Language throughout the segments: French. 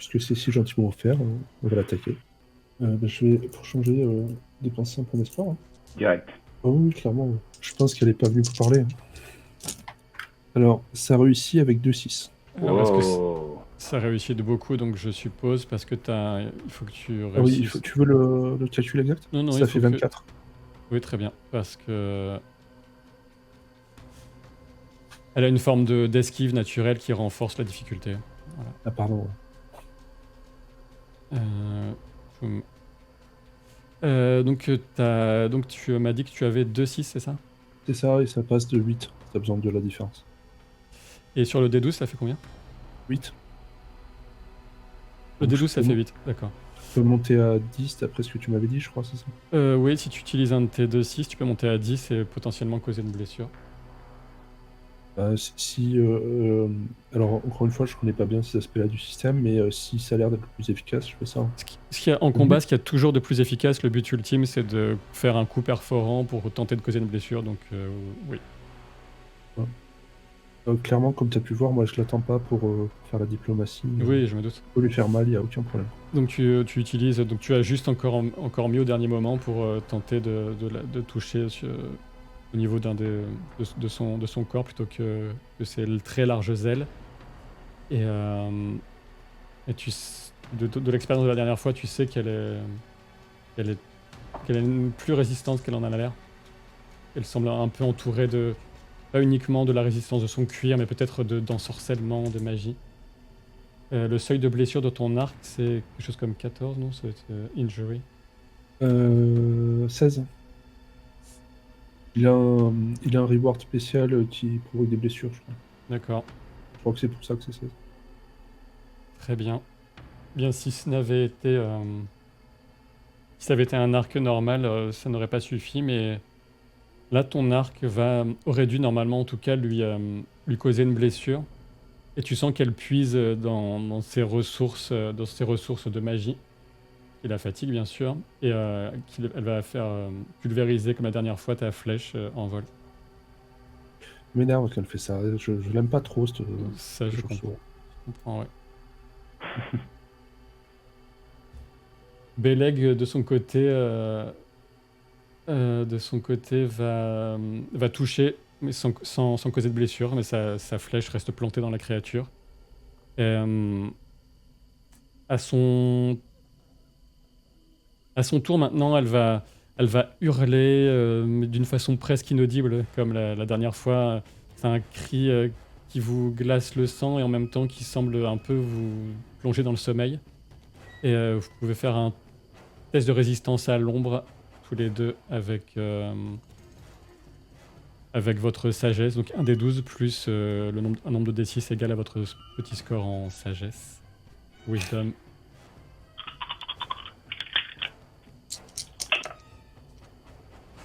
parce que c'est si gentiment offert, on va l'attaquer. Je vais, pour changer, dépenser un point d'espoir. Hein. Direct. Ah oui, clairement. Je pense qu'elle est pas venue pour parler. Hein. Alors, ça réussit avec 2-6. Alors, est-ce que Wow. ça réussit de beaucoup, donc je suppose, parce que il faut que tu Ah oui, réussisses. tu veux le calcul exact? Non, Ça il fait faut que... 24. Oui, très bien, parce que... Elle a une forme d'esquive naturelle qui renforce la difficulté. Voilà. Ah, pardon. Je- donc tu m'as dit que tu avais 2-6, c'est ça? C'est ça, et ça passe de 8. T'as besoin de la différence. Et sur le D12, ça fait combien? 8. Le Donc, D12, ça fait 8, d'accord. je peux monter à 10 d'après ce que tu m'avais dit, je crois, c'est ça? Oui, si tu utilises un de tes 2-6, tu peux monter à 10 et potentiellement causer une blessure. Alors, encore une fois, je connais pas bien ces aspects-là du système, mais si ça a l'air d'être le plus efficace, je fais ça. Hein. Ce qu'il y a en combat, ce qu'il y a toujours de plus efficace, le but ultime, c'est de faire un coup perforant pour tenter de causer une blessure, donc oui. Clairement, comme tu as pu voir, moi, je l'attends pas pour faire la diplomatie. Oui, je me doute. Pour lui faire mal, il n'y a aucun problème. Donc tu ajustes encore mieux au dernier moment pour tenter de toucher au niveau de son corps plutôt que ses très larges ailes. Et de l'expérience de la dernière fois, tu sais qu'elle est plus résistante qu'elle en a l'air. Elle semble un peu entourée pas uniquement de la résistance de son cuir, mais peut-être d'ensorcellement, de magie. Le seuil de blessure de ton arc, c'est quelque chose comme 14, non? Ça va être injury. 16. Il a un reward spécial qui provoque des blessures, je crois. D'accord, Je crois que c'est pour ça que c'est 16. très bien. Bien, si ça avait été un arc normal, ça n'aurait pas suffi, mais là, ton arc aurait dû normalement, en tout cas, lui causer une blessure. Et tu sens qu'elle puise dans ses ressources de magie, et la fatigue bien sûr, et elle va faire pulvériser comme la dernière fois ta flèche en vol. Ça m'énerve quand elle fait ça. Je l'aime pas trop, cette. Ça, je comprends. Je comprends, ouais. Beleg de son côté va toucher, mais sans causer de blessure, mais sa flèche reste plantée dans la créature. À son tour maintenant, elle va hurler mais d'une façon presque inaudible, comme la dernière fois. C'est un cri qui vous glace le sang et en même temps qui semble un peu vous plonger dans le sommeil. Et vous pouvez faire un test de résistance à l'ombre, tous les deux, avec votre sagesse. Donc un des 12 plus un nombre de D6 égal à votre petit score en sagesse. Wisdom.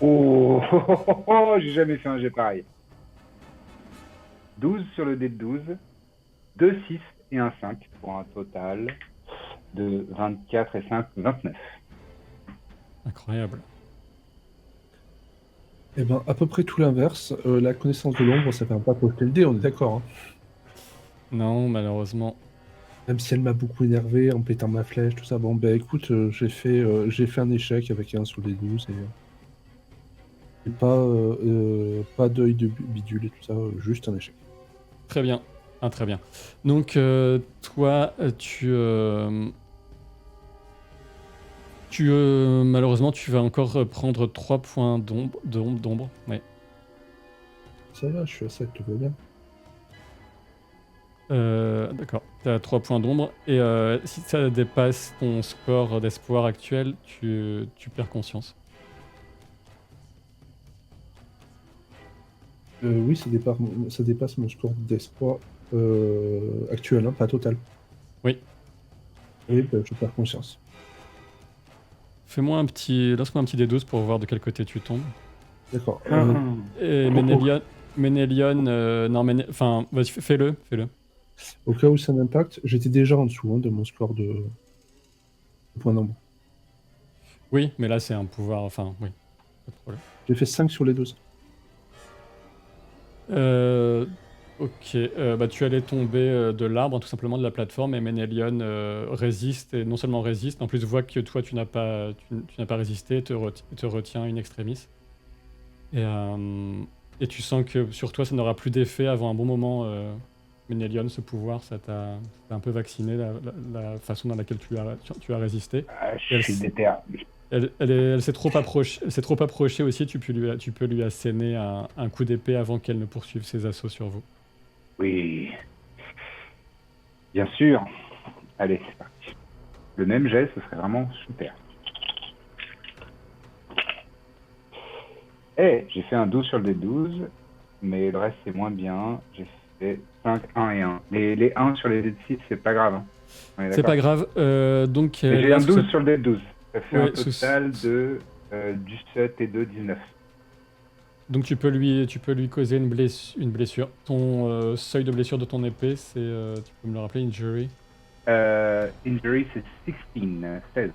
Oh, j'ai jamais fait un jet pareil. 12 sur le dé de 12, 2, 6 et un 5 pour un total de 24 et 5, 29. Incroyable. Eh ben, à peu près tout l'inverse. La connaissance de l'ombre, ça fait pas projeter le dé, on est d'accord. Hein. Non, malheureusement. Même si elle m'a beaucoup énervé en pétant ma flèche, tout ça. Bon, ben écoute, j'ai fait un échec avec un sur les 12 et pas d'œil de bidule et tout ça, juste un échec. Très bien. Ah, très bien. Donc, toi, malheureusement, tu vas encore prendre 3 points d'ombre. Ouais. Ça va, je suis à 7, tout va bien. D'accord. Tu as 3 points d'ombre. Et si ça dépasse ton score d'espoir actuel, tu perds conscience. Oui, ça dépasse mon score d'espoir actuel, hein, pas total. Oui. Oui, ben, je perds conscience. Lance-moi un petit D12 pour voir de quel côté tu tombes. D'accord. Et Ménélion, enfin, vas-y, fais-le. Au cas où ça m'impacte, j'étais déjà en dessous de mon score de point d'ombre. Oui, mais là c'est un pouvoir, enfin, oui, pas de problème. J'ai fait 5 sur les 12. Ok, bah, tu allais tomber de l'arbre, hein, tout simplement de la plateforme, et Ménélion résiste, et non seulement résiste, mais en plus voit que toi tu n'as pas résisté, et te retient in extremis. Et, euh, et tu sens que sur toi ça n'aura plus d'effet avant un bon moment. Ménélion, ce pouvoir, ça t'a un peu vacciné la façon dans laquelle tu as résisté. Ah, Et je suis déter. elle s'est trop approchée aussi, tu peux lui asséner un coup d'épée avant qu'elle ne poursuive ses assauts sur vous. Oui, bien sûr. Allez, c'est parti. Le même jet, ce serait vraiment super. Eh, j'ai fait un 12 sur le D12, mais le reste c'est moins bien. J'ai fait 5, 1 et 1. Les 1 sur les D6, c'est pas grave. Hein. On est C'est pas d'accord. grave. Donc Et j'ai là, un 12 sur le D12. Ça fait un ouais, total de 17 et 2, 19. donc tu peux lui causer une blessure. Ton seuil de blessure de ton épée, c'est, tu peux me le rappeler, injury. Injury, c'est 16.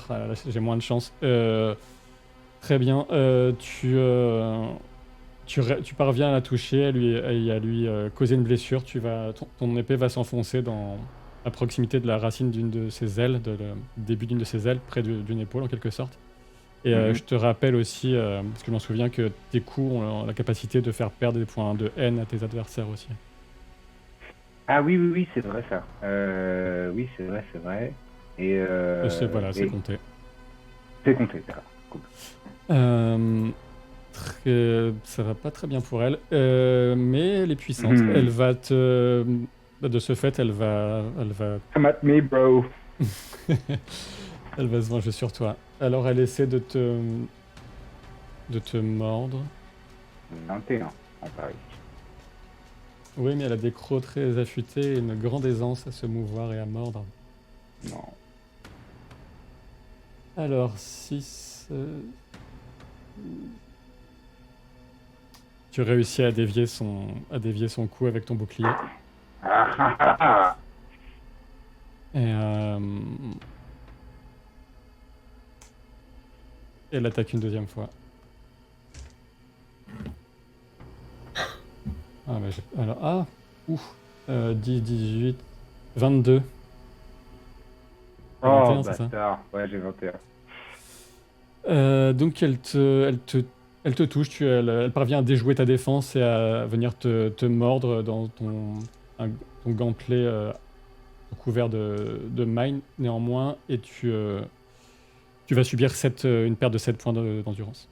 Ah là là, j'ai moins de chance. Très bien. Tu parviens à la toucher, à lui causer une blessure. Ton épée va s'enfoncer à proximité de la racine d'une de ses ailes, début d'une de ses ailes, près d'une épaule en quelque sorte. Et je te rappelle aussi, parce que je m'en souviens, que tes coups ont la capacité de faire perdre des points de haine à tes adversaires aussi. Ah oui, oui, oui, c'est vrai ça. Oui, c'est vrai, c'est vrai. Et, Voilà, c'est et compté. c'est compté, d'accord. Cool. Ça va pas très bien pour elle, mais elle est puissante. Mhm. Elle va te, de ce fait, elle va, Come at me, bro. elle va se venger sur toi. Alors elle essaie de te mordre. 21 en Paris. Oui, mais elle a des crocs très affûtés et une grande aisance à se mouvoir et à mordre. Non. Alors 6. Tu réussis à dévier son coup avec ton bouclier. Ah, ah, ah, ah. Et elle attaque une deuxième fois. Ah, bah, alors, ouf, 10, 18, 22. Oh, 21, c'est ça? bâtard. Ouais, j'ai 21. Donc elle te touche, elle parvient à déjouer ta défense et à venir te mordre dans ton gantelet couvert de mine néanmoins, et tu vas subir une perte de 7 points d'endurance.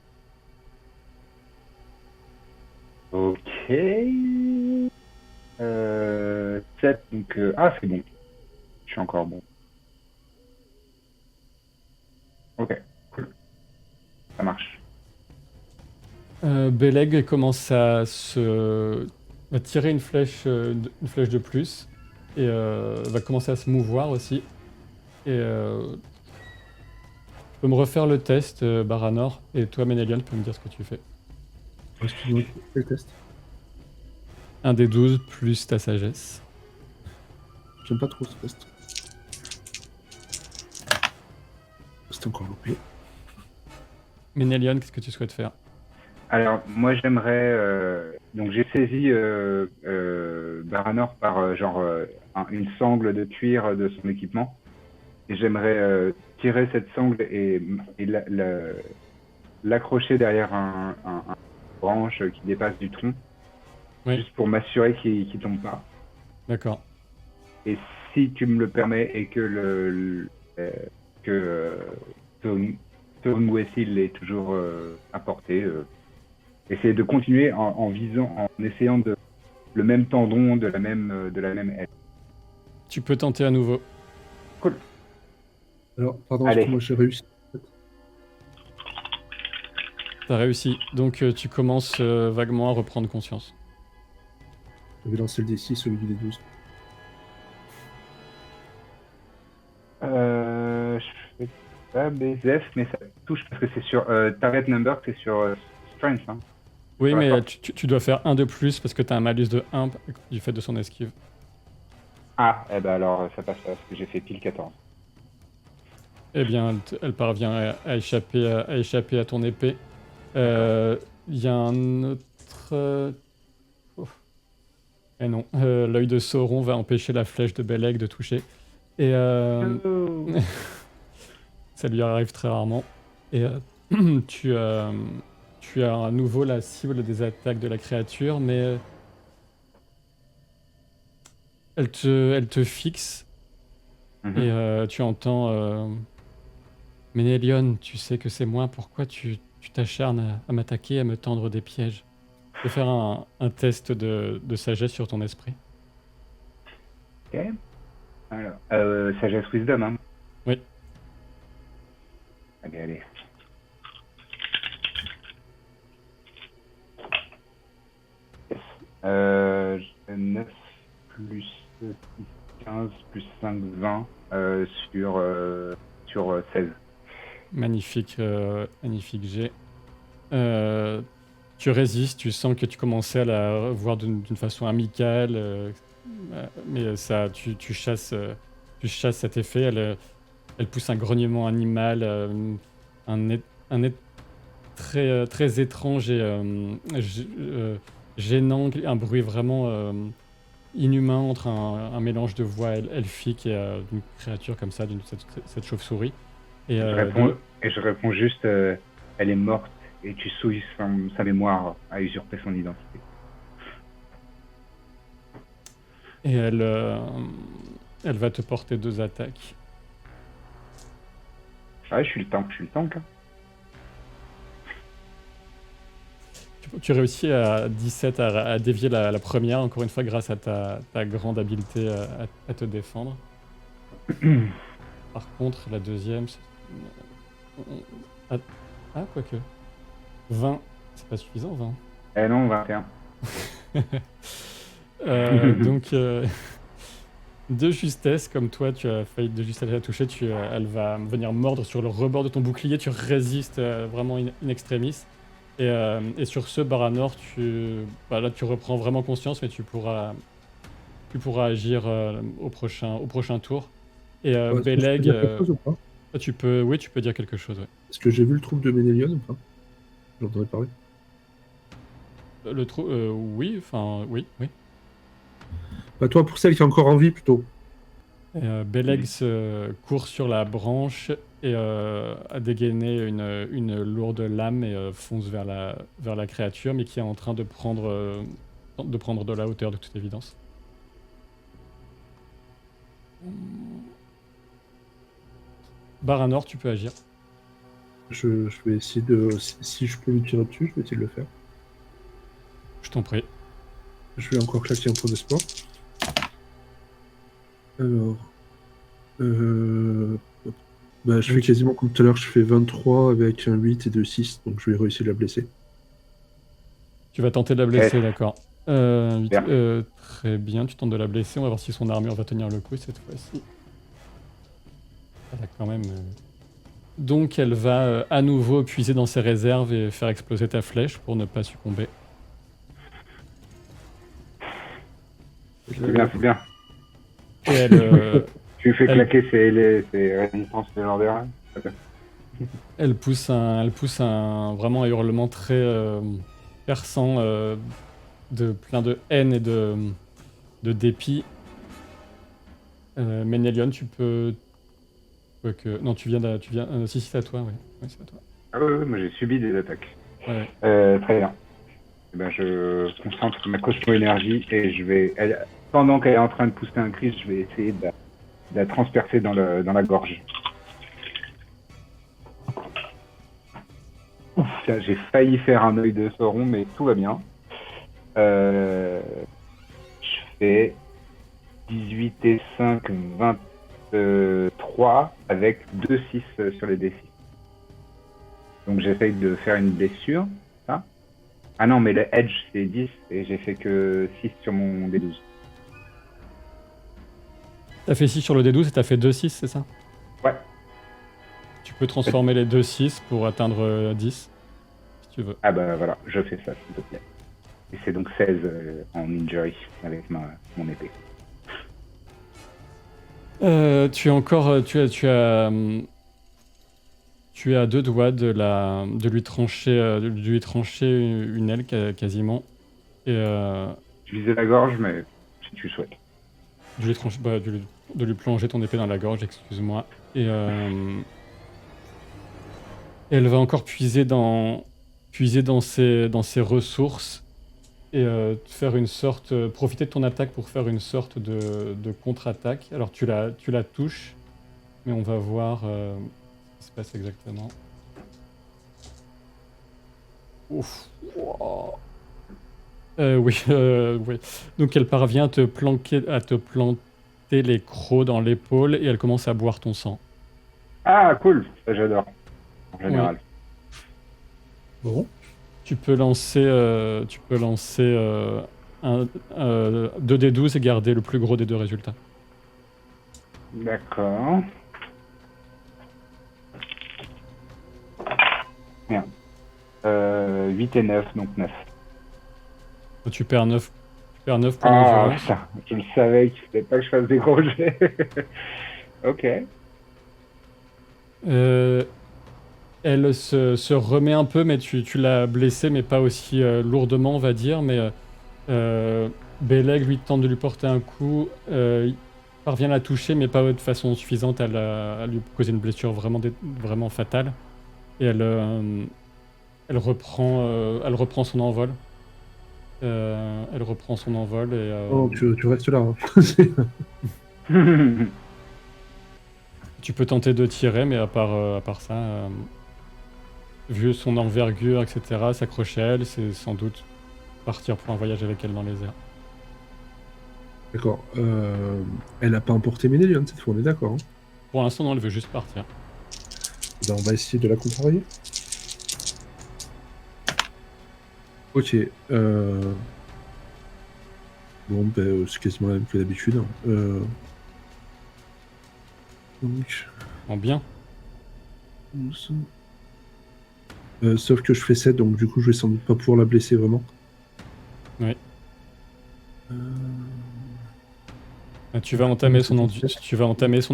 Ok. 7, donc... Ah, c'est bon. Je suis encore bon. Ok, cool. Ça marche. Beleg commence à va tirer une flèche de plus et va commencer à se mouvoir aussi. Et tu peux me refaire le test, Baranor, et toi, Ménélion, tu peux me dire ce que tu fais. Excuse-moi, quel test? Un des 12 plus ta sagesse. J'aime pas trop ce test. C'était encore loupé. Ménélion, qu'est-ce que tu souhaites faire? Alors, moi, j'aimerais... donc, j'ai saisi Baranor par une sangle de cuir de son équipement. Et j'aimerais tirer cette sangle et l'accrocher derrière une branche qui dépasse du tronc. Oui. Juste pour m'assurer qu'il ne tombe pas. D'accord. Et si tu me le permets et que Tom Wessil est toujours à portée, essayer de continuer en essayant le même tendon de la même aile. Tu peux tenter à nouveau. Cool. Alors, pardon, Allez. moi j'ai réussi. T'as réussi. Donc tu commences vaguement à reprendre conscience. J'avais lancé le D6 au lieu des 12. Je fais pas BZF, mais ça touche parce que c'est sur Target Number, c'est sur Strength. Hein. Oui, Sur la mais force. tu dois faire un de plus parce que t'as un malus de 1 du fait de son esquive. Ah, eh ben alors ça passe pas parce que j'ai fait pile 14. Eh bien, elle parvient à échapper à ton épée. Il y a un autre... Et non, l'œil de Sauron va empêcher la flèche de Beleg de toucher. Et Oh. ça lui arrive très rarement. Et tu, tu as à nouveau la cible des attaques de la créature, mais elle te fixe. Mhm. Et tu entends Ménélion, tu sais que c'est moi, pourquoi tu t'acharnes à m'attaquer, à me tendre des pièges? Je vais faire un test de sagesse sur ton esprit. Ok. Alors, sagesse wisdom, hein. Oui. Allez, allez. Yes. J'ai 9 plus 6, 15 plus 5, 20 sur 16. Magnifique, magnifique jet. Tu résistes, tu sens que tu commençais à la voir d'une façon amicale, mais ça, tu chasses cet effet. Elle pousse un grognement animal, un être très, très étrange et gênant, un bruit vraiment inhumain entre un mélange de voix elfique et d'une créature comme ça, cette chauve-souris. Et Je réponds juste, elle est morte et tu souilles sa mémoire à usurper son identité. Et elle va te porter 2 attaques. Ouais, je suis le tank. Hein. Tu réussis à 17 à dévier la première, encore une fois, grâce à ta grande habileté à te défendre. Par contre, la deuxième... Ah, quoique. 20, c'est pas suffisant, 20. Eh non, 21. Donc, de justesse, comme toi, tu as failli de justesse la toucher, elle va venir mordre sur le rebord de ton bouclier, tu résistes vraiment in extremis. Et sur ce, Baranor, là, tu reprends vraiment conscience, mais tu pourras agir au prochain tour. Et Est-ce que je peux Beleg, dire quelque chose ou pas? tu peux dire quelque chose, ouais. Est-ce que j'ai vu le troupe de Ménélion ou pas? J'en aurais parlé. Oui, enfin, oui. Bah toi, pour celle qui est encore en vie, plutôt. Beleg court sur la branche et a dégainé une lourde lame et fonce vers la créature, mais qui est en train de prendre de la hauteur de toute évidence. Baranor, tu peux agir. Je vais essayer de... Si je peux lui tirer dessus, je vais essayer de le faire. Je t'en prie. Je vais encore claquer un point d'espoir. Alors... Bah, je fais quasiment comme tout à l'heure, je fais 23 avec un 8 et 2, 6, donc je vais réussir à la blesser. Tu vas tenter de la blesser, Yes. d'accord. Bien. Très bien, tu tentes de la blesser. On va voir si son armure va tenir le coup cette fois-ci. Elle a quand même... Donc elle va à nouveau puiser dans ses réserves et faire exploser ta flèche pour ne pas succomber. C'est bien, c'est bien. Et elle, Tu fais claquer ses résistances légendaires. elle pousse vraiment un hurlement très perçant, plein de haine et de dépit. Ménélion, tu peux... Quoique... Non, tu viens... si, c'est à toi, oui. Oui, c'est à toi. Ah ouais, moi j'ai subi des attaques. Ouais. Très bien. Eh ben, je concentre ma cosmo-énergie et pendant qu'elle est en train de pousser un cri, je vais essayer de la transpercer dans la gorge. Ouf, j'ai failli faire un œil de Sauron, mais tout va bien. Je fais 18 et 5, 23 avec 2-6 sur les D6. Donc j'essaye de faire une blessure. Ça. Ah non, mais le edge c'est 10 et j'ai fait que 6 sur mon D12. T'as fait 6 sur le D12 et t'as fait 2-6, c'est ça? Ouais. Tu peux transformer les 2-6 pour atteindre 10, si tu veux. Ah bah voilà, je fais ça s'il te plaît. Et c'est donc 16 en injury avec mon épée. Tu es encore... Tu es à 2 doigts de lui trancher une aile quasiment. Et Je visais la gorge, mais si tu souhaites. De lui plonger ton épée dans la gorge, excuse-moi. Et elle va encore puiser dans ses ressources et faire une sorte, profiter de ton attaque pour faire une sorte de contre-attaque. Alors tu la touches, mais on va voir ce qui se passe exactement. Ouf. Wow. Oui, oui. Donc elle parvient à te planter les crocs dans l'épaule et elle commence à boire ton sang. Ah, cool. Ça, j'adore. En général. Bon. Tu peux lancer, un 2d12 et garder le plus gros des deux résultats. D'accord. Merde. 8 et 9, donc 9. Tu perds 9 points Ah, d'endurance. putain, je le savais qu'il fallait pas que je fasse des gros jets. Ok. Elle se remet un peu, mais tu l'as blessée, mais pas aussi lourdement, on va dire. Mais Beleg lui tente de lui porter un coup. Il parvient à la toucher, mais pas de façon suffisante à lui causer une blessure vraiment fatale. Et elle reprend son envol. Elle reprend son envol et Oh, tu restes là. Hein. tu peux tenter de tirer, mais à part ça, vu son envergure, etc., s'accrocher à elle, c'est sans doute partir pour un voyage avec elle dans les airs. D'accord. Elle a pas emporté Ménélion cette fois, on est d'accord. Hein. Pour l'instant, non, elle veut juste partir. Ben, on va essayer de la contrarier. Ok. Bon, ben, c'est quasiment la même que d'habitude. Hein. Donc, En bien. 12. Sauf que je fais 7, donc du coup, je vais sans doute pas pouvoir la blesser vraiment. Oui. Euh, Tu vas entamer son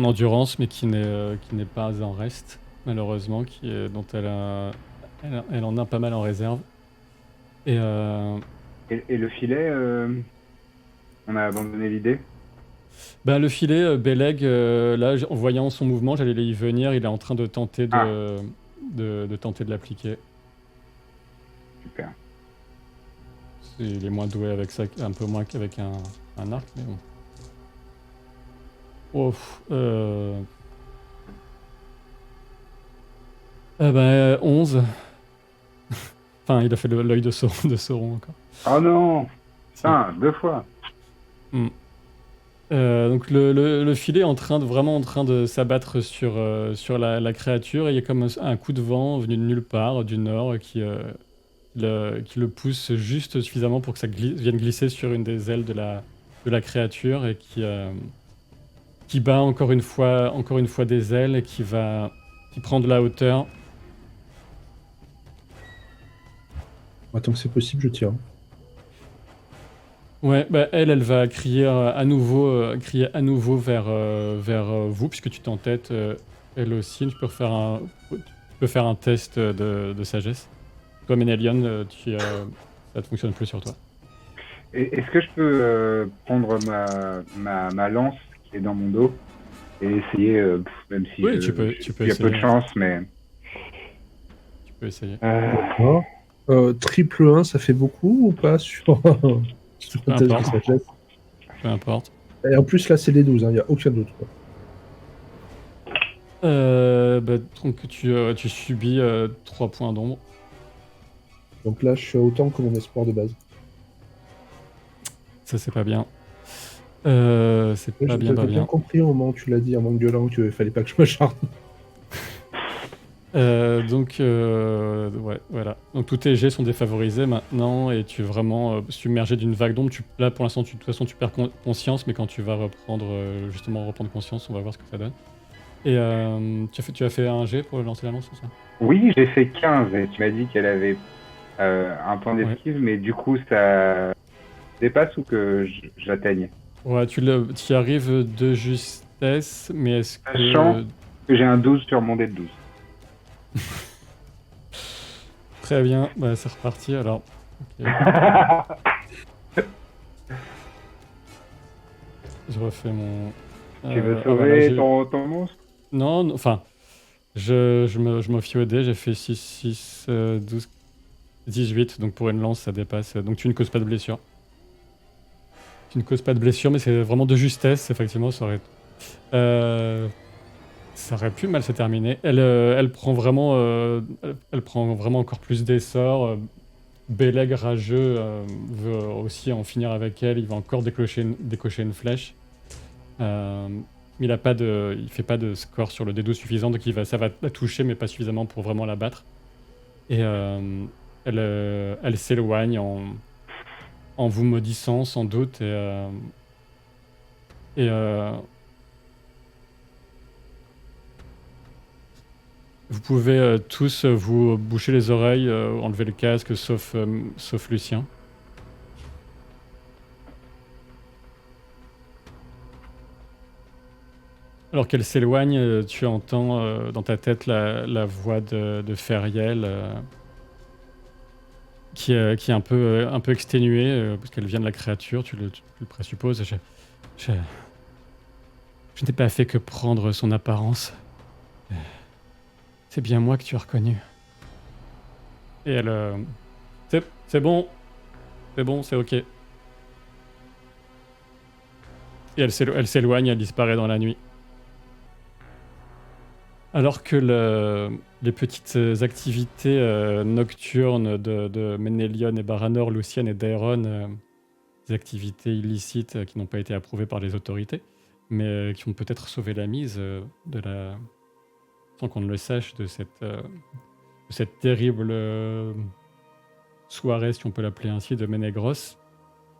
endurance, mais qui n'est pas en reste, malheureusement, dont elle en a pas mal en réserve. Et Et le filet, on a abandonné l'idée. le filet, Beleg, là, en voyant son mouvement, j'allais y venir, il est en train de tenter de tenter de l'appliquer. Super. Il est moins doué avec ça, un peu moins qu'avec un arc, mais bon. Ouf, 11. Enfin, il a fait l'œil de Sauron encore. Oh non. Putain, 2 fois. Donc le filet est vraiment en train de s'abattre sur la créature et il y a comme un coup de vent venu de nulle part, du nord, qui le pousse juste suffisamment pour que ça vienne glisser sur une des ailes de la créature et qui bat encore une fois des ailes et qui prend de la hauteur. Tant que c'est possible, je tire. Ouais, elle va crier à nouveau vers vous, puisque tu t'entêtes, elle aussi. Tu peux faire un test de sagesse. Toi, Ménélion, ça ne fonctionne plus sur toi. Est-ce que je peux prendre ma lance qui est dans mon dos et essayer, même si Oui, tu peux il y a essayer. peu de chance, mais... Tu peux essayer. D'accord. Triple 1, ça fait beaucoup ou pas sur un test de sagesse? Peu importe. Et en plus, là, c'est les 12, il n'y a aucun doute. Quoi. Donc tu subis 3 points d'ombre. Donc là, je suis à autant que mon espoir de base. Ça, c'est pas bien. C'est pas bien. J'ai bien compris au moment où tu l'as dit en gueulant qu'il fallait pas que je m'acharne. Ouais, voilà. Donc tous tes jets sont défavorisés maintenant et tu es vraiment submergé d'une vague d'ombre. Là, pour l'instant, de toute façon, tu perds conscience, mais quand tu vas reprendre conscience, on va voir ce que ça donne. Et tu as fait un jet pour lancer la lance, c'est ça? Oui, j'ai fait 15 et tu m'as dit qu'elle avait un point d'esquive, mais du coup, ça dépasse ou que j'atteigne? Ouais, tu y arrives de justesse, mais est-ce que... Sachant que j'ai un 12 sur mon dé de 12. Très bien, c'est reparti alors. Okay. Je refais mon. Tu veux Ah, voilà, sauver ton monstre? Non, enfin, je me fie au dé, j'ai fait 6, 6, 12, 18, donc pour une lance, ça dépasse. Donc tu ne causes pas de blessure. Tu ne causes pas de blessure, mais c'est vraiment de justesse, effectivement, ça aurait pu mal se terminer. Elle prend vraiment, elle prend vraiment encore plus d'essor. Beleg rageux veut aussi en finir avec elle. Il va encore décocher une flèche. Mais il fait pas de score sur le D12 suffisant, donc ça va la toucher, mais pas suffisamment pour vraiment la battre. Et elle s'éloigne en vous maudissant sans doute. Et vous pouvez tous vous boucher les oreilles, enlever le casque, sauf Lucien. Alors qu'elle s'éloigne, tu entends dans ta tête la voix de Feriel qui est un peu exténuée parce qu'elle vient de la créature, tu le présupposes. Je n'ai pas fait que prendre son apparence. C'est bien moi que tu as reconnu. Et elle... c'est bon, c'est ok. Et elle s'éloigne, elle disparaît dans la nuit. Alors que les petites activités nocturnes de Ménélion et Baranor, Lucienne et Daeron, des activités illicites qui n'ont pas été approuvées par les autorités, mais qui ont peut-être sauvé la mise sans qu'on ne le sache, de cette terrible soirée, si on peut l'appeler ainsi, de Ménégros.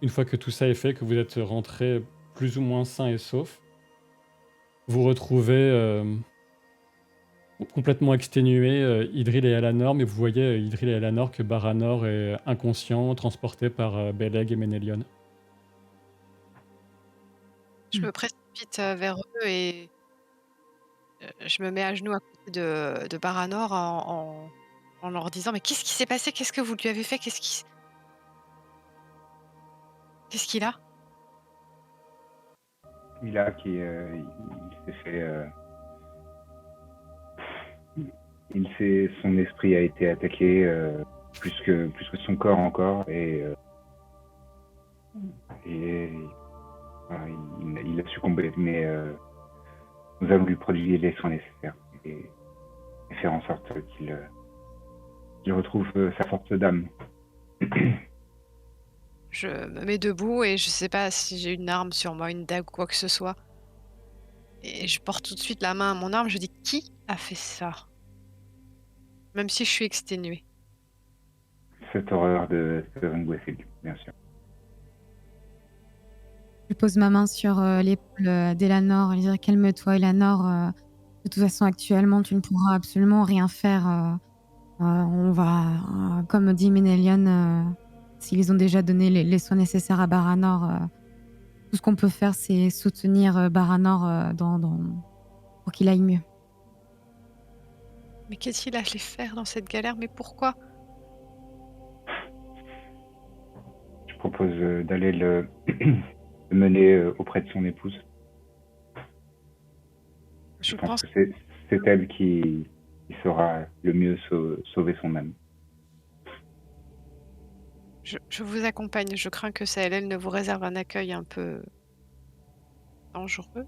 Une fois que tout ça est fait, que vous êtes rentrés plus ou moins sains et saufs, vous retrouvez complètement exténués Idril et Alanor, mais vous voyez Idril et Alanor que Baranor est inconscient, transporté par Beleg et Ménélion. Je me précipite vers eux et je me mets à genoux à côté de Baranor en leur disant: «Mais qu'est-ce qui s'est passé? Qu'est-ce que vous lui avez fait? Qu'est-ce qu'il a?» Il a qui il s'est fait son esprit a été attaqué plus que son corps encore et voilà, il a succombé, mais nous allons lui prodiguer les soins nécessaires et faire en sorte qu'il retrouve sa force d'âme. Je me mets debout et je sais pas si j'ai une arme sur moi, une dague ou quoi que ce soit. Et je porte tout de suite la main à mon arme, je dis: «Qui a fait ça?» Même si je suis exténuée. Cette horreur de Ngwesig, bien sûr. Je pose ma main sur l'épaule d'Elanor et lui dire: calme-toi, Elanor. De toute façon, actuellement, tu ne pourras absolument rien faire. On va, comme dit Ménélion, s'ils ont déjà donné les soins nécessaires à Baranor, tout ce qu'on peut faire, c'est soutenir Baranor pour qu'il aille mieux. Mais qu'est-ce qu'il allait faire dans cette galère? Mais pourquoi? Je propose d'aller le mener auprès de son épouse. Je pense que c'est elle qui saura le mieux sauver son âme. Je vous accompagne. Je crains que Saël ne vous réserve un accueil un peu dangereux.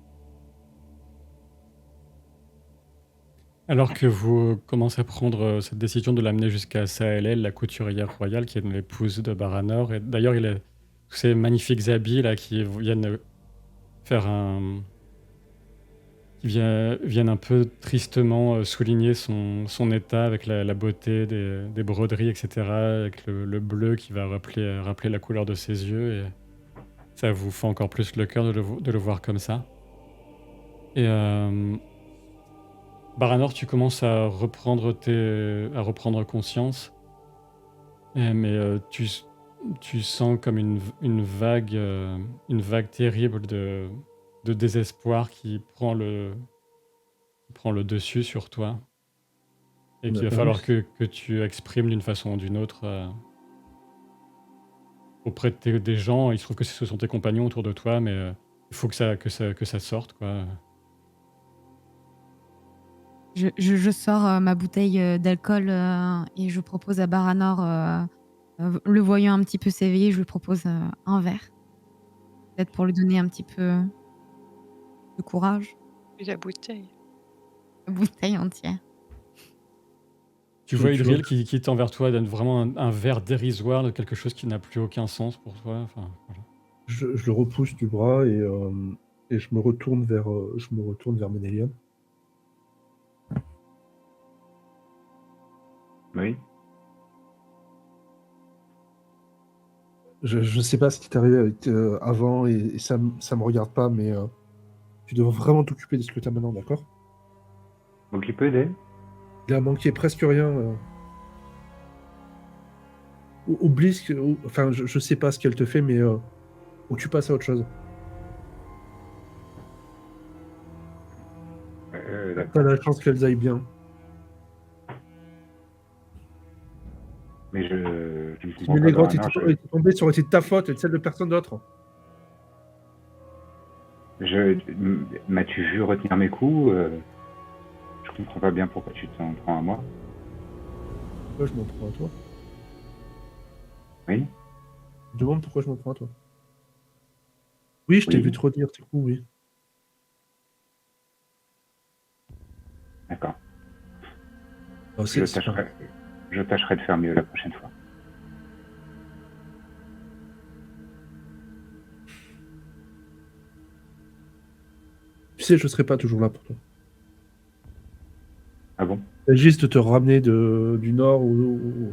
Alors que vous commencez à prendre cette décision de l'amener jusqu'à Saël, la couturière royale, qui est l'épouse de Baranor, et d'ailleurs il a tous ces magnifiques habits là qui viennent faire viennent un peu tristement souligner son état avec la beauté des broderies, etc., avec le bleu qui va rappeler la couleur de ses yeux, et ça vous fait encore plus le cœur de le voir comme ça. Et Baranor, tu commences à reprendre conscience, mais tu sens comme une vague terrible de désespoir qui prend le dessus sur toi, et qu'il va falloir que tu exprimes d'une façon ou d'une autre auprès des gens. Il se trouve que ce sont tes compagnons autour de toi, mais il Il faut que ça sorte, quoi. Je sors ma bouteille d'alcool et je propose à Baranor, le voyant un petit peu s'éveiller, je lui propose un verre, peut-être pour lui donner un petit peu de courage. Puis la bouteille. La bouteille entière. Tu vois Tu vois, Idriel qui tend vers toi, donne vraiment un verre dérisoire de quelque chose qui n'a plus aucun sens pour toi. Enfin, voilà. je le repousse du bras et je me retourne vers Ménélion. Oui. Je sais pas ce qui t'est arrivé avec, avant et ça me regarde pas, mais tu devrais vraiment t'occuper de ce que t'as maintenant, d'accord? M'occuper des. Il a manqué presque rien. Oublie ce que. Enfin, je sais pas ce qu'elle te fait, mais faut que tu passes à autre chose. T'as D'accord. la chance qu'elles aillent bien. Mais je ne Si comprends pas, Ménégrotte Baranor. était tombée, ça aurait été de ta faute et de celle de personne d'autre. M'as-tu vu retenir mes coups? Je comprends pas bien pourquoi tu t'en prends à moi. Pourquoi je m'en prends à toi? Oui. Je demande pourquoi je m'en prends à toi. Oui, je t'ai Oui. vu te retenir tes coups, oui. D'accord. Non, Je tâcherai de faire mieux la prochaine fois. Tu sais, je serai pas toujours là pour toi. Ah bon? Il s'agit juste de te ramener du nord ou.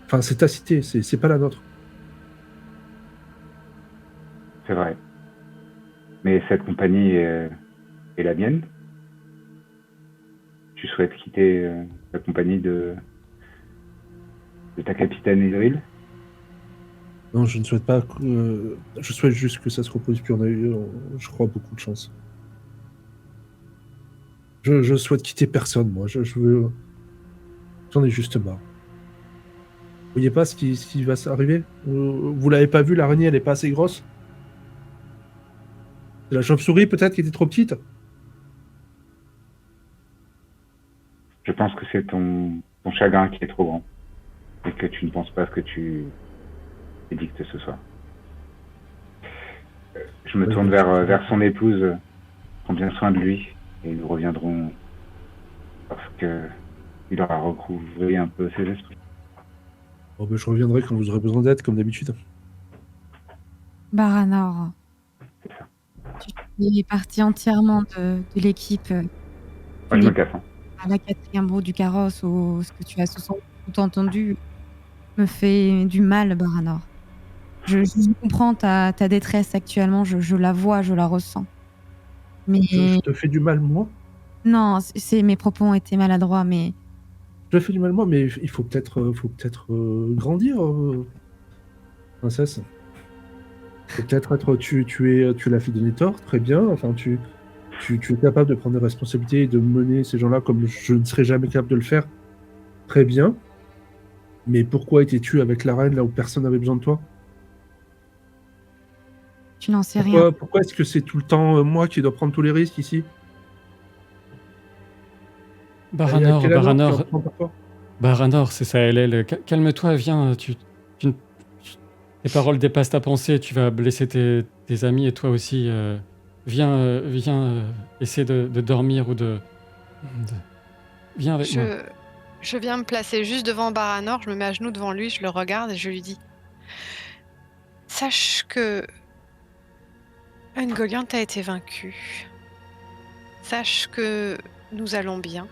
Enfin, c'est ta cité, c'est pas la nôtre. C'est vrai. Mais cette compagnie est la mienne. Tu souhaites quitter la compagnie de ta capitaine Idril? Non, je ne souhaite pas. Je souhaite juste que ça se reproduise, puis on a eu, je crois, beaucoup de chance. Je souhaite quitter personne, moi. Je veux. J'en ai juste marre. Vous voyez pas ce qui va s'arriver? Vous l'avez pas vu, l'araignée, elle est pas assez grosse? C'est la chauve-souris, peut-être, qui était trop petite? Je pense que c'est ton chagrin qui est trop grand. Et que tu ne penses pas ce que tu édictes ce soir. Je me Ouais, tourne bien sûr. vers son épouse. Prends bien soin de lui. Et nous reviendrons parce que il aura recouvré un peu ses esprits. Bon, ben, je reviendrai quand vous aurez besoin d'aide, comme d'habitude. Baranor, C'est ça. tu fais partie entièrement de l'équipe. Moi, je me casse. Hein. À la 4e roue du carrosse ou ce que tu as sous-entendu me fait du mal, Baranor. Je comprends ta détresse actuellement, je la vois, je la ressens. Mais Je te fais du mal, moi? non, mes propos ont été maladroits, mais Je te fais du mal, moi, mais il faut peut-être grandir, princesse. Faut peut-être être. Tu es la fille de Nétor, très bien. Enfin, tu es capable de prendre des responsabilités et de mener ces gens-là comme je ne serais jamais capable de le faire. Très bien. Mais pourquoi étais-tu avec la reine là où personne n'avait besoin de toi? tu n'en sais rien. Pourquoi est-ce que c'est tout le temps moi qui dois prendre tous les risques ici? Et à Baranor, quel alors tu en Baranor, prends parfois? Baranor, c'est ça, elle. Calme-toi, viens. Tes paroles dépassent ta pensée, tu vas blesser tes amis et toi aussi. Viens essayer de dormir ou de- Viens avec moi. Je viens me placer juste devant Baranor, je me mets à genoux devant lui, je le regarde et je lui dis: Sache que Ungoliant a été vaincu. Sache que nous allons bien,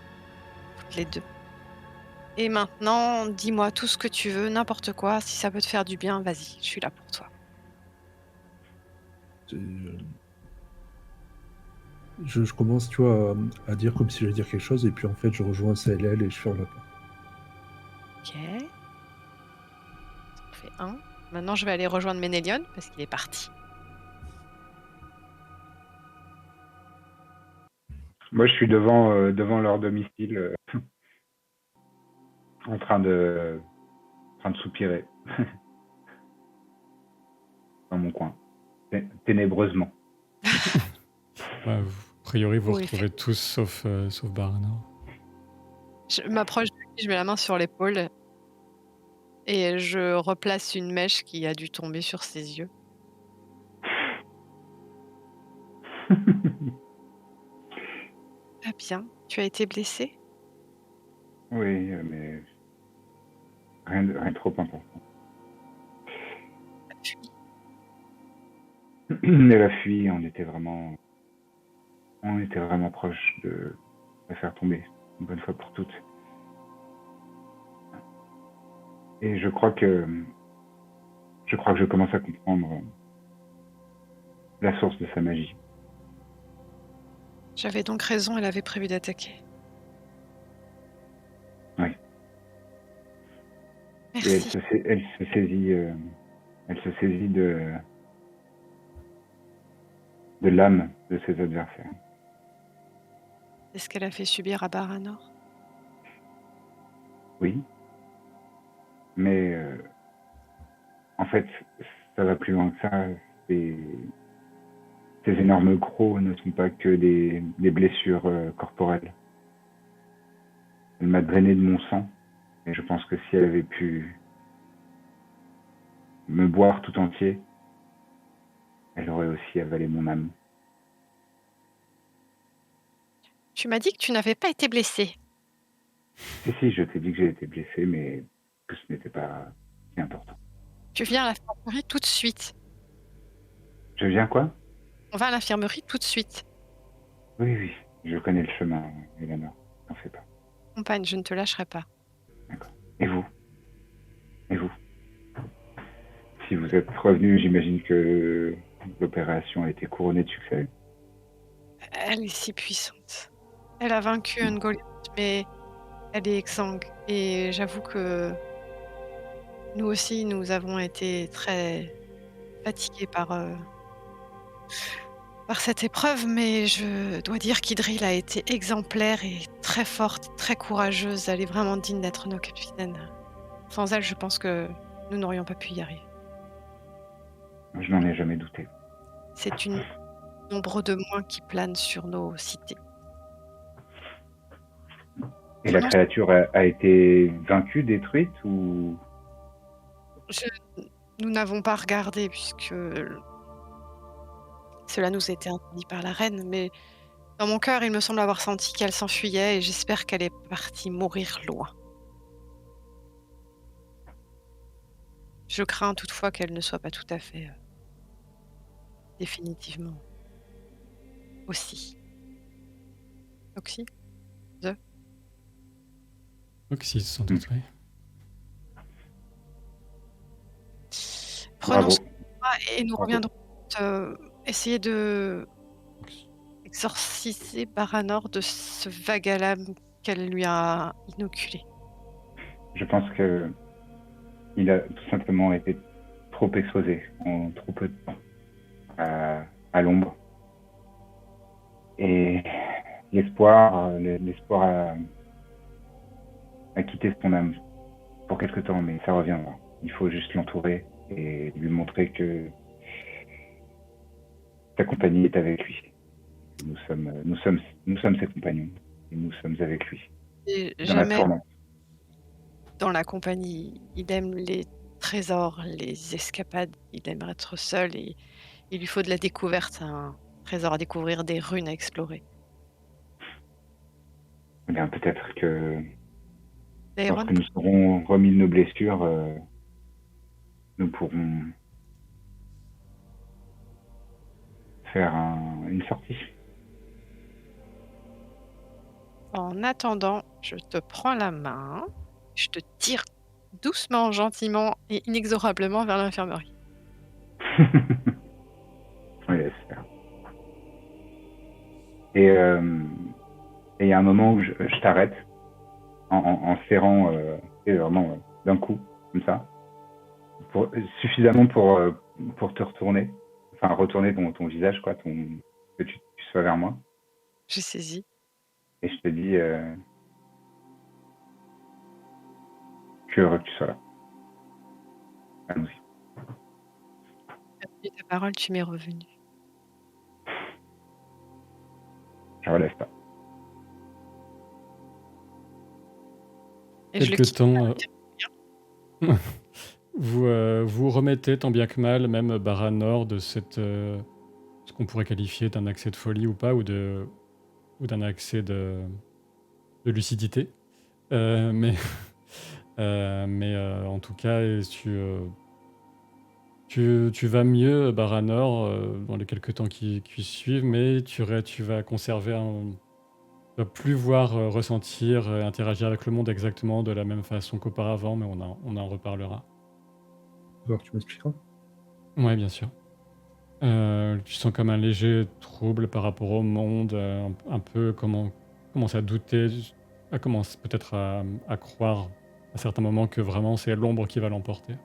toutes les deux. Et maintenant, dis-moi tout ce que tu veux, n'importe quoi. Si ça peut te faire du bien, vas-y, je suis là pour toi. Je commence, tu vois, à dire comme si j'allais dire quelque chose, et puis en fait, je rejoins CLL et je ferme la porte. Ok. Ça en fait un. Maintenant, je vais aller rejoindre Ménélion parce qu'il est parti. Moi, je suis devant leur domicile, en train de soupirer. dans mon coin, ténébreusement. Ouais, a priori, vous Oui, retrouvez tous sauf Baranor. je m'approche de lui, je mets la main sur l'épaule et je replace une mèche qui a dû tomber sur ses yeux. Ah bien, tu as été blessé? Oui, mais rien de trop important. Puis, Elle a fui, on était vraiment proche de la faire tomber, une bonne fois pour toutes. Et je crois que je commence à comprendre la source de sa magie. j'avais donc raison, elle avait prévu d'attaquer. Oui. Et Merci. elle se saisit de l'âme de ses adversaires. C'est ce qu'elle a fait subir à Baranor. Oui, mais en fait, ça va plus loin que ça. Ces, ces énormes crocs ne sont pas que des blessures corporelles. Elle m'a drainé de mon sang, et je pense que si elle avait pu me boire tout entier, elle aurait aussi avalé mon âme. Tu m'as dit que tu n'avais pas été blessé. Si, je t'ai dit que j'ai été blessé, mais que ce n'était pas si important. Tu viens à l'infirmerie tout de suite. Je viens quoi? On va à l'infirmerie tout de suite. Oui, oui, je connais le chemin, Eleanor. T'en fais pas. Compagne, je ne te lâcherai pas. D'accord. Et vous? Et vous? Si vous êtes revenu, j'imagine que l'opération a été couronnée de succès. Elle est si puissante. Elle a vaincu un Goliath, mais elle est exsangue. Et j'avoue que nous aussi, nous avons été très fatigués par cette épreuve, mais je dois dire qu'Idril a été exemplaire et très forte, très courageuse. Elle est vraiment digne d'être nos capitaines. Sans elle, je pense que nous n'aurions pas pu y arriver. Je n'en ai jamais douté. C'est une ombre de moins qui plane sur nos cités. Et la Non, créature a été vaincue, détruite ou... nous n'avons pas regardé puisque cela nous était interdit par la reine, mais dans mon cœur, il me semble avoir senti qu'elle s'enfuyait et j'espère qu'elle est partie mourir loin. Je crains toutefois qu'elle ne soit pas tout à fait définitivement aussi. Oxy? Oxys, sans Hmm. doute, oui. Prenons Bravo. ce pas et nous Bravo. reviendrons essayer de exorciser Baranor de ce vague à l'âme qu'elle lui a inoculé. Je pense que il a tout simplement été trop exposé en trop peu de temps à l'ombre. Et l'espoir a quitté son âme pour quelque temps, mais ça reviendra. Il faut juste l'entourer et lui montrer que sa compagnie est avec lui. Nous sommes ses compagnons et nous sommes avec lui. Et Dans la jamais tourmente. dans la compagnie, il aime les trésors, les escapades, il aime être seul et il lui faut de la découverte, un trésor à découvrir, des runes à explorer. Eh bien, peut-être que Daeron, lorsque nous serons remis de nos blessures, nous pourrons faire une sortie. en attendant, je te prends la main, je te tire doucement, gentiment et inexorablement vers l'infirmerie. Oui, j'espère. Et il y a un moment où je t'arrête en serrant vraiment d'un coup, comme ça, suffisamment pour te retourner, enfin retourner ton visage, quoi, que tu sois vers moi. J'ai saisi. Et je te dis que heureux que tu sois là. Allons-y. Et pris ta parole, tu m'es revenu. Je relève pas. Et je le Quelque quitte. temps, vous remettez tant bien que mal, même Baranor, de ce qu'on pourrait qualifier d'un accès de folie ou pas, ou d'un accès de lucidité. Mais en tout cas, tu vas mieux, Baranor, dans les quelques temps qui suivent, mais tu vas conserver tu vas plus voir, ressentir, interagir avec le monde exactement de la même façon qu'auparavant, mais on en reparlera. Alors, tu m'expliqueras. Ouais, bien sûr. Tu sens comme un léger trouble par rapport au monde, un peu commence à douter, commence peut-être à croire à certains moments que vraiment c'est l'ombre qui va l'emporter.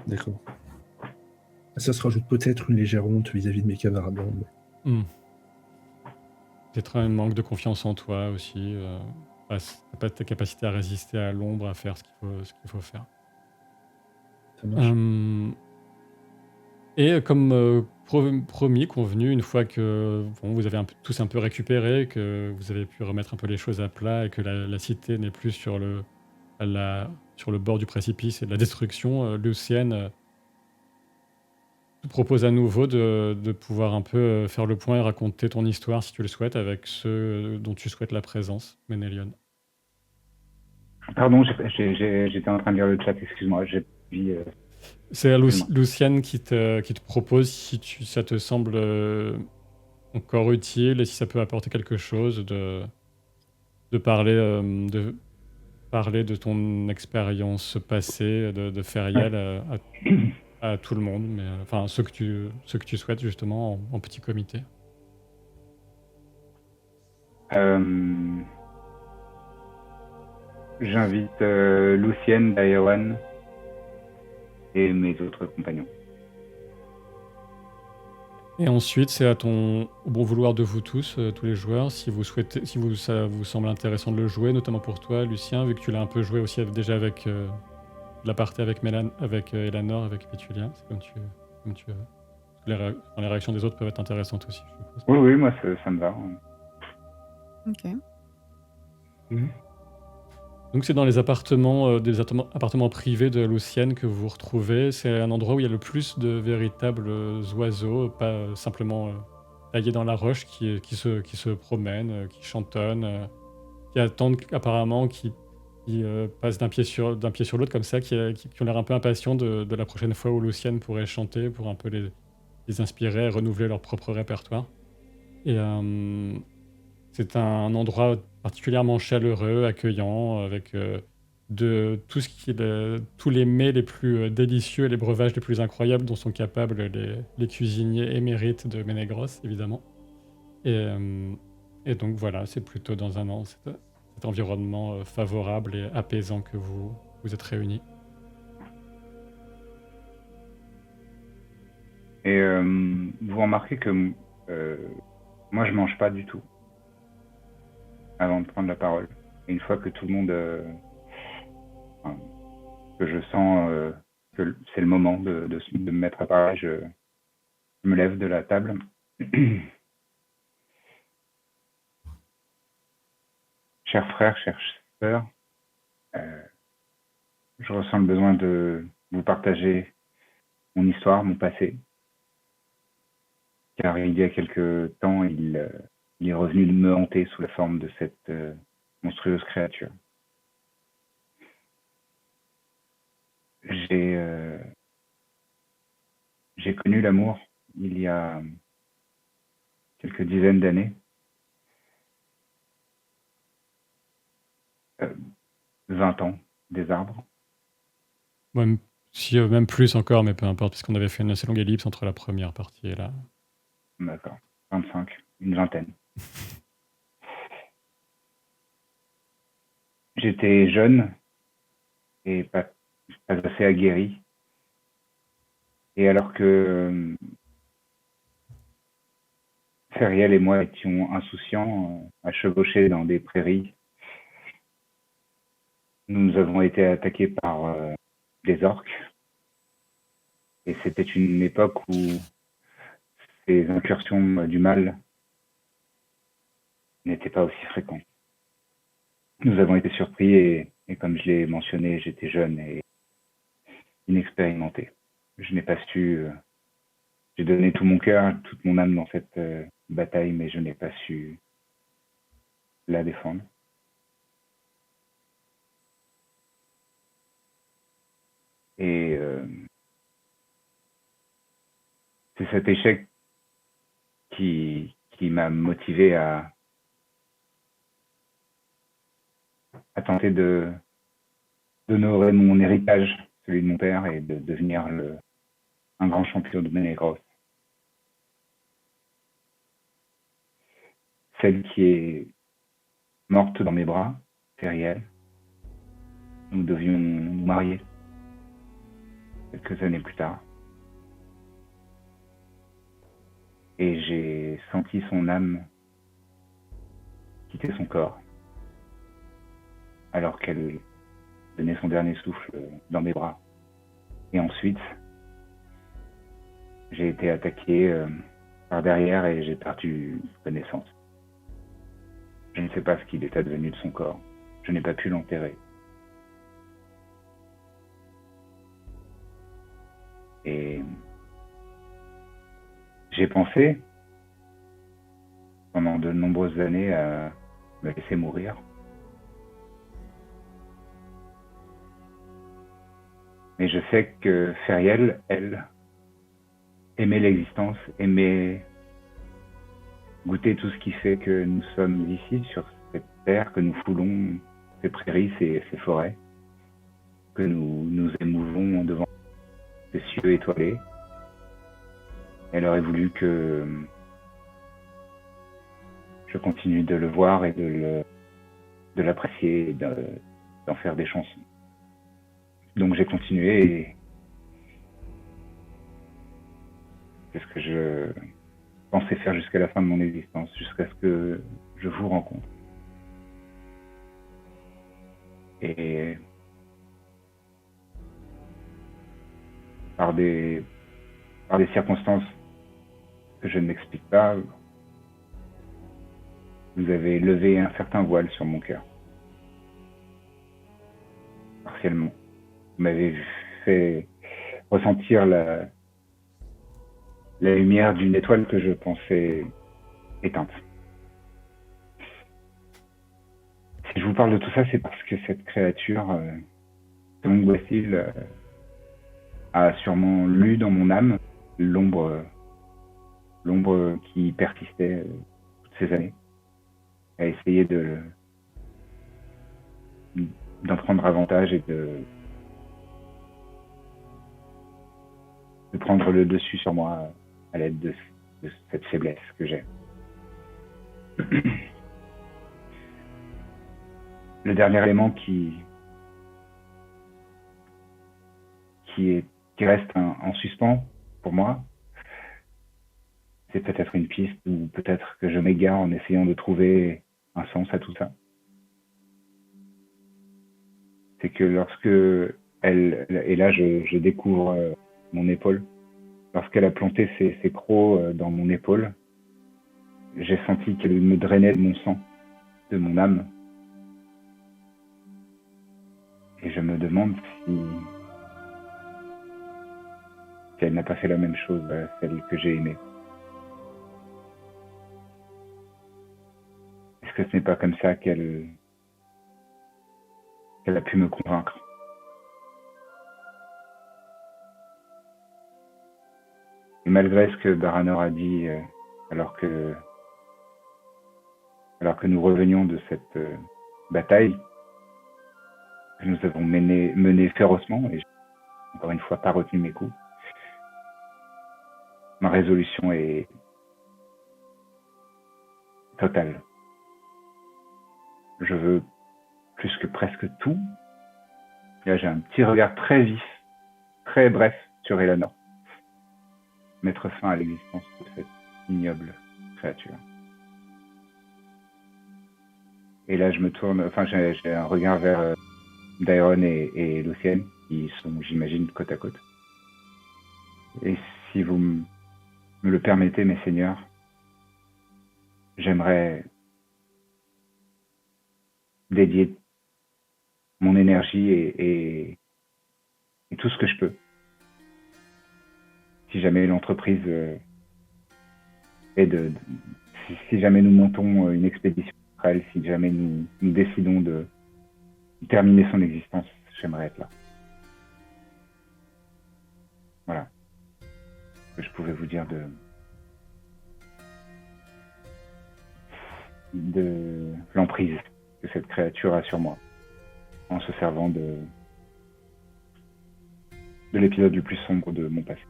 D'accord. Ça se rajoute peut-être une légère honte vis-à-vis de mes camarades d'armes. Peut-être un manque de confiance en toi aussi. T'as pas ta capacité à résister à l'ombre, à faire ce qu'il faut faire. Ça marche. Et comme promis, convenu, une fois que vous avez tous un peu récupéré, que vous avez pu remettre un peu les choses à plat et que la cité n'est plus sur le bord du précipice et de la destruction, Lucienne te propose à nouveau de pouvoir un peu faire le point et raconter ton histoire, si tu le souhaites, avec ceux dont tu souhaites la présence, Ménélion. Pardon, j'étais en train de lire le chat, excuse-moi. J'ai vu. C'est Excuse-moi. Lucienne qui te propose, si ça te semble encore utile et si ça peut apporter quelque chose, de parler de ton expérience passée de Feriel à tout le monde, mais enfin ceux que tu souhaites justement en petit comité. J'invite Lucienne, Daeron et mes autres compagnons. Et ensuite, c'est au bon vouloir de vous tous, tous les joueurs, si ça vous semble intéressant de le jouer, notamment pour toi, Lucien, vu que tu l'as un peu joué aussi déjà avec la partie avec Elanor, avec Pétulien, c'est comme tu veux. Les réactions des autres peuvent être intéressantes aussi, je suppose. Oui, moi ça me va. Ok. Donc c'est dans les appartements, des appartements privés de Lucienne que vous vous retrouvez. C'est un endroit où il y a le plus de véritables oiseaux, pas simplement taillés dans la roche, qui se promènent, qui chantonnent, qui attendent apparemment, qui passent d'un pied sur l'autre comme ça, qui ont l'air un peu impatients de la prochaine fois où Lucienne pourrait chanter pour un peu les inspirer et renouveler leur propre répertoire. Et c'est un endroit particulièrement chaleureux, accueillant, avec tous les mets les plus délicieux et les breuvages les plus incroyables dont sont capables les cuisiniers émérites de Ménégros, évidemment. Et donc voilà, c'est plutôt dans cet environnement favorable et apaisant que vous êtes réunis. Et vous remarquez que moi je mange pas du tout avant de prendre la parole. Et une fois que tout le monde, que je sens que c'est le moment de me mettre à parler, je me lève de la table. Chers frères, chères sœurs, je ressens le besoin de vous partager mon histoire, mon passé. Car il y a quelque temps, il est revenu me hanter sous la forme de cette monstrueuse créature. J'ai connu l'amour il y a quelques dizaines d'années. 20 ans, des arbres. Même plus encore, mais peu importe, puisqu'on avait fait une assez longue ellipse entre la première partie et là. D'accord, 25, une vingtaine. J'étais jeune et pas assez aguerri. Et alors que Feriel et moi étions insouciants, à chevaucher dans des prairies, nous avons été attaqués par des orques Et c'était une époque où ces incursions du mal n'étaient pas aussi fréquentes. Nous avons été surpris et comme je l'ai mentionné, j'étais jeune et inexpérimenté. Je n'ai pas su... j'ai donné tout mon cœur, toute mon âme dans cette bataille, mais je n'ai pas su la défendre. Et c'est cet échec qui m'a motivé à tenter d'honorer mon héritage, celui de mon père, et de devenir un grand champion de Menegros. Celle qui est morte dans mes bras, c'est Riel. Nous devions nous marier quelques années plus tard. Et j'ai senti son âme quitter son corps, alors qu'elle donnait son dernier souffle dans mes bras. Et ensuite, j'ai été attaqué par derrière et j'ai perdu connaissance. Je ne sais pas ce qu'il est advenu de son corps. Je n'ai pas pu l'enterrer. Et j'ai pensé, pendant de nombreuses années, à me laisser mourir. Mais je sais que Feriel, elle, aimait l'existence, aimait goûter tout ce qui fait que nous sommes ici, sur cette terre, que nous foulons ces prairies, ces forêts, que nous nous émouvons devant ces cieux étoilés. Elle aurait voulu que je continue de le voir et de l'apprécier et d'en faire des chansons. Donc j'ai continué et c'est ce que je pensais faire jusqu'à la fin de mon existence, jusqu'à ce que je vous rencontre. Et par des circonstances que je ne m'explique pas, vous avez levé un certain voile sur mon cœur. Partiellement. Vous m'avez fait ressentir la lumière d'une étoile que je pensais éteinte. Si je vous parle de tout ça, c'est parce que cette créature, Tung Wassil, a sûrement lu dans mon âme l'ombre qui persistait toutes ces années, a essayé d'en prendre avantage et de prendre le dessus sur moi à l'aide de cette faiblesse que j'ai. Le dernier élément qui reste en suspens pour moi, c'est peut-être une piste ou peut-être que je m'égare en essayant de trouver un sens à tout ça. C'est que lorsque elle, et là je découvre mon épaule, lorsqu'elle a planté ses crocs dans mon épaule, j'ai senti qu'elle me drainait de mon sang, de mon âme. Et je me demande si elle n'a pas fait la même chose à celle que j'ai aimée. Est-ce que ce n'est pas comme ça qu'elle a pu me convaincre? Et malgré ce que Baranor a dit, alors que nous revenions de cette bataille que nous avons menée férocement, et encore une fois pas retenu mes coups, ma résolution est totale. Je veux plus que presque tout. Là, j'ai un petit regard très vif, très bref sur Eleanor. Mettre fin à l'existence de cette ignoble créature. Et là, je me tourne, enfin, j'ai un regard vers Daeron et Lucienne, qui sont, j'imagine, côte à côte. si vous me le permettez, mes seigneurs, j'aimerais dédier mon énergie et tout ce que je peux. Si jamais l'entreprise si jamais nous montons une expédition contre elle, si jamais nous décidons de terminer son existence, j'aimerais être là. Voilà ce que je pouvais vous dire de l'emprise que cette créature a sur moi, en se servant de l'épisode le plus sombre de mon passé.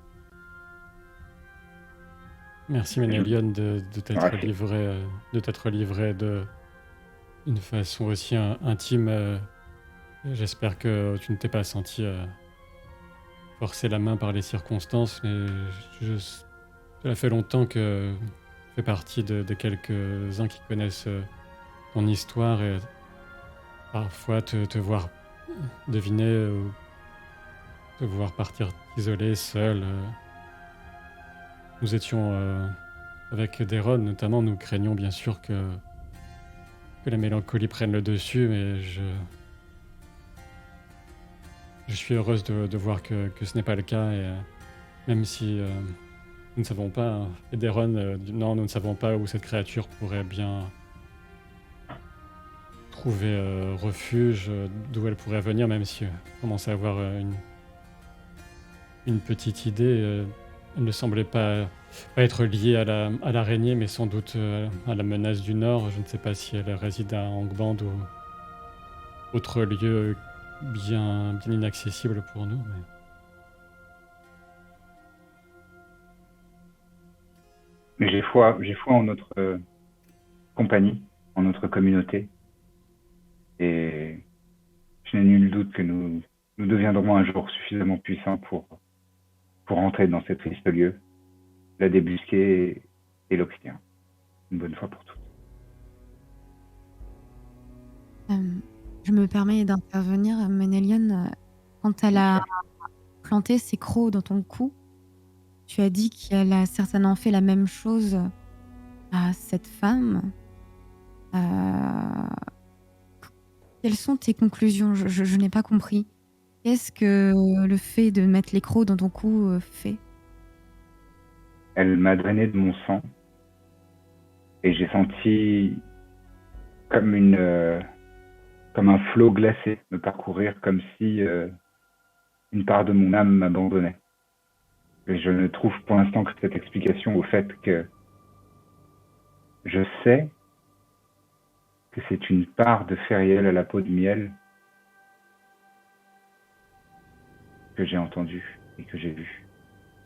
Merci Ménélion de t'être Merci. livré d'une façon aussi intime. J'espère que tu ne t'es pas senti forcer la main par les circonstances, mais cela fait longtemps que je fais partie de quelques-uns qui connaissent ton histoire et parfois te voir deviner ou te voir partir isolé, seul. Nous étions avec Deron, notamment, nous craignions bien sûr que la mélancolie prenne le dessus, mais je suis heureuse de voir que ce n'est pas le cas, et même si nous ne savons pas, et Deron dit non, nous ne savons pas où cette créature pourrait bien trouver refuge, d'où elle pourrait venir, même si on commence à avoir une petite idée. Elle ne semblait pas être liée à l'araignée, mais sans doute à la menace du Nord. Je ne sais pas si elle réside à Angband ou autre lieu bien inaccessible pour nous. Mais j'ai foi en notre compagnie, en notre communauté. Et je n'ai nul doute que nous deviendrons un jour suffisamment puissants pour entrer dans ce triste lieu, la débusquer et l'obtenir. Une bonne fois pour toutes. Je me permets d'intervenir, Ménélion. Quand elle a planté ses crocs dans ton cou, tu as dit qu'elle a certainement fait la même chose à cette femme. Quelles sont tes conclusions? Je n'ai pas compris. Qu'est-ce que le fait de mettre les crocs dans ton cou fait? Elle m'a drainé de mon sang et j'ai senti comme un flot glacé me parcourir, comme si une part de mon âme m'abandonnait. Et je ne trouve pour l'instant que cette explication au fait que je sais que c'est une part de Feriel à la peau de miel que j'ai entendue et que j'ai vue.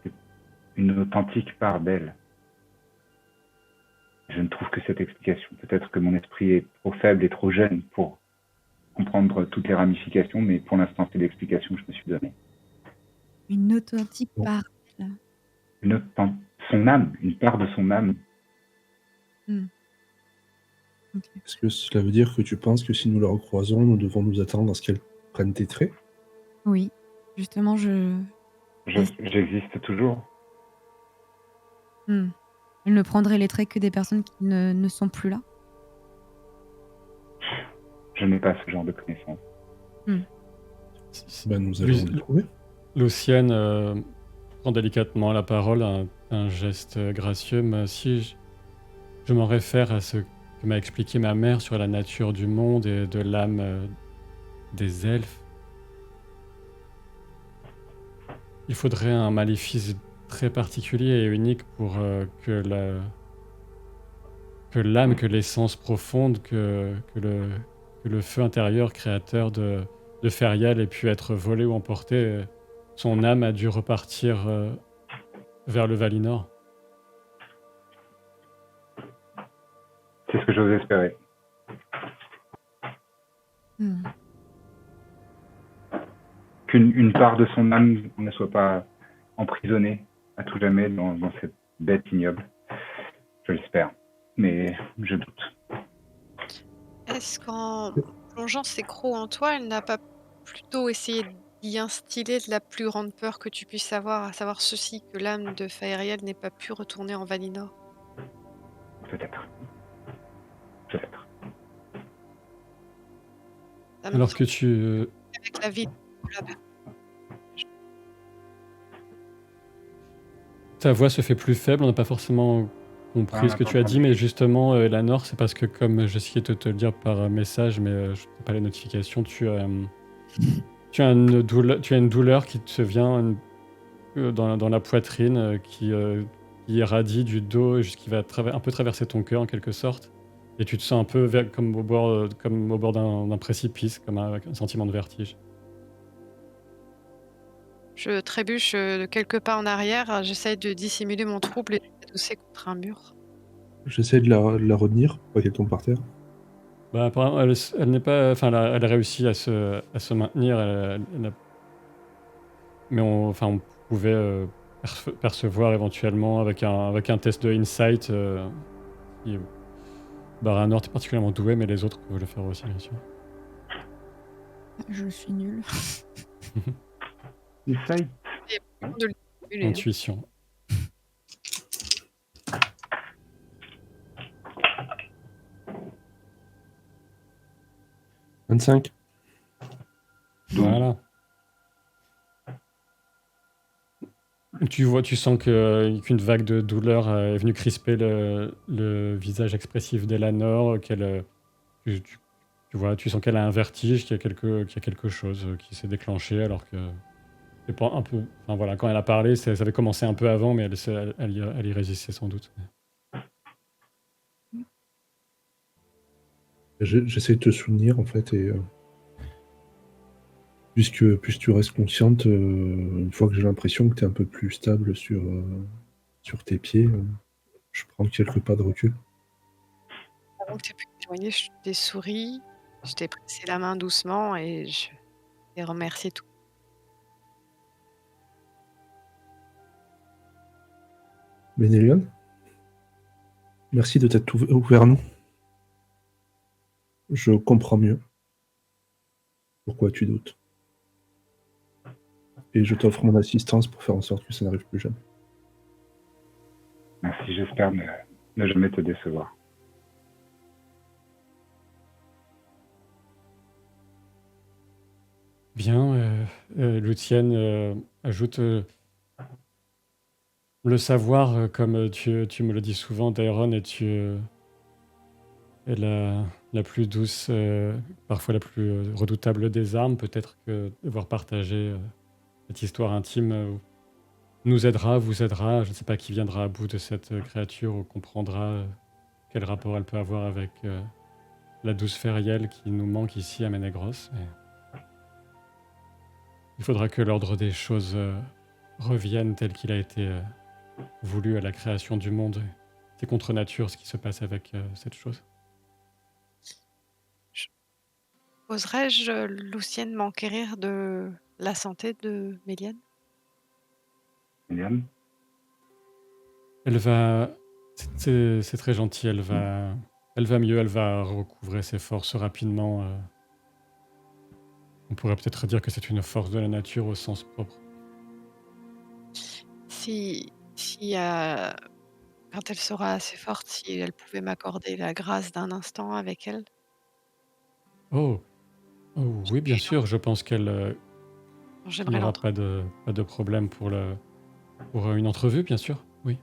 C'est une authentique part d'elle. Je ne trouve que cette explication. Peut-être que mon esprit est trop faible et trop jeune pour comprendre toutes les ramifications, mais pour l'instant, c'est l'explication que je me suis donnée. Une authentique Bon. part. Son âme, une part de son âme. Ok. Est-ce que cela veut dire que tu penses que si nous la recroisons, nous devons nous attendre à ce qu'elle prenne tes traits? Oui, justement, J'existe toujours. Elle ne prendrait les traits que des personnes qui ne sont plus là. Je n'ai pas ce genre de connaissance. Ben, nous allons les trouver. Lucienne prend délicatement la parole, un geste gracieux. Mais si je m'en réfère à ce que m'a expliqué ma mère sur la nature du monde et de l'âme des elfes, il faudrait un maléfice très particulier et unique pour que l'âme, que l'essence profonde, que le feu intérieur créateur de Ferial ait pu être volé ou emporté. Son âme a dû repartir vers le Valinor. C'est ce que j'ose espérer. Qu'une part de son âme ne soit pas emprisonnée à tout jamais dans cette bête ignoble. Je l'espère, mais je doute. Est-ce qu'en plongeant ses crocs en toi, elle n'a pas plutôt essayé y instiller de la plus grande peur que tu puisses avoir, à savoir ceci, que l'âme de Faeriel n'ait pas pu retourner en Valinor. Peut-être. Peut-être. Ça me Alors semble que tu... avec la vie là-bas. Ta voix se fait plus faible, on n'a pas forcément compris on ce n'a que pas tu as dit, entendu. mais justement, Elanor, c'est parce que comme j'essayais de te le dire par message, mais je n'ai pas les notifications, tu as tu as une douleur qui te vient dans la poitrine, qui irradie du dos, qui va un peu traverser ton cœur en quelque sorte. Et tu te sens un peu comme au bord d'un précipice, avec un sentiment de vertige. Je trébuche de quelques pas en arrière, j'essaye de dissimuler mon trouble et de m'adosser contre un mur. J'essaie de la retenir, pour pas qu'elle tombe par terre. Bah, apparemment, elle n'est pas, enfin, elle a réussi à se maintenir, mais on pouvait percevoir éventuellement avec un test de insight. Si Baranor est particulièrement doué, mais les autres peuvent le faire aussi, bien sûr. Je suis nulle. Insight. Et de le dissimuler, hein. Intuition. « 25. Voilà. Tu sens qu'une vague de douleur est venue crisper le visage expressif d'Elanor, tu vois, tu sens qu'elle a un vertige, qu'il y a quelque chose qui s'est déclenché, alors que c'est pas un peu, enfin voilà, quand elle a parlé, ça avait commencé un peu avant, mais elle y résistait sans doute. J'essaie de te soutenir, en fait, et puisque tu restes consciente, une fois que j'ai l'impression que tu es un peu plus stable sur tes pieds, je prends quelques pas de recul. Avant que tu aies pu t'éloigner, je t'ai souri, je t'ai pressé la main doucement et je t'ai remercié tout. Bénélion, merci de t'être ouvert à nous. Je comprends mieux pourquoi tu doutes. Et je t'offre mon assistance pour faire en sorte que ça n'arrive plus jamais. Merci, j'espère ne jamais te décevoir. Bien, Lucienne ajoute le savoir, comme tu me le dis souvent, Daeron, est la plus douce, parfois la plus redoutable des armes. Peut-être que devoir partager cette histoire intime nous aidera, vous aidera. Je ne sais pas qui viendra à bout de cette créature ou comprendra quel rapport elle peut avoir avec la douce Feriel qui nous manque ici à Ménégros. Mais il faudra que l'ordre des choses revienne tel qu'il a été voulu à la création du monde. C'est contre nature ce qui se passe avec cette chose. Oserais-je, Lucienne, m'enquérir de la santé de Méliane? Eliane? Elle va... C'est très gentil, elle va mieux, elle va recouvrer ses forces rapidement. On pourrait peut-être dire que c'est une force de la nature au sens propre. Si quand elle sera assez forte, si elle pouvait m'accorder la grâce d'un instant avec elle, Oh, oh oui, bien sûr, je pense qu'elle j'aimerais n'aura l'entendre. pas de problème pour une entrevue, bien sûr, oui.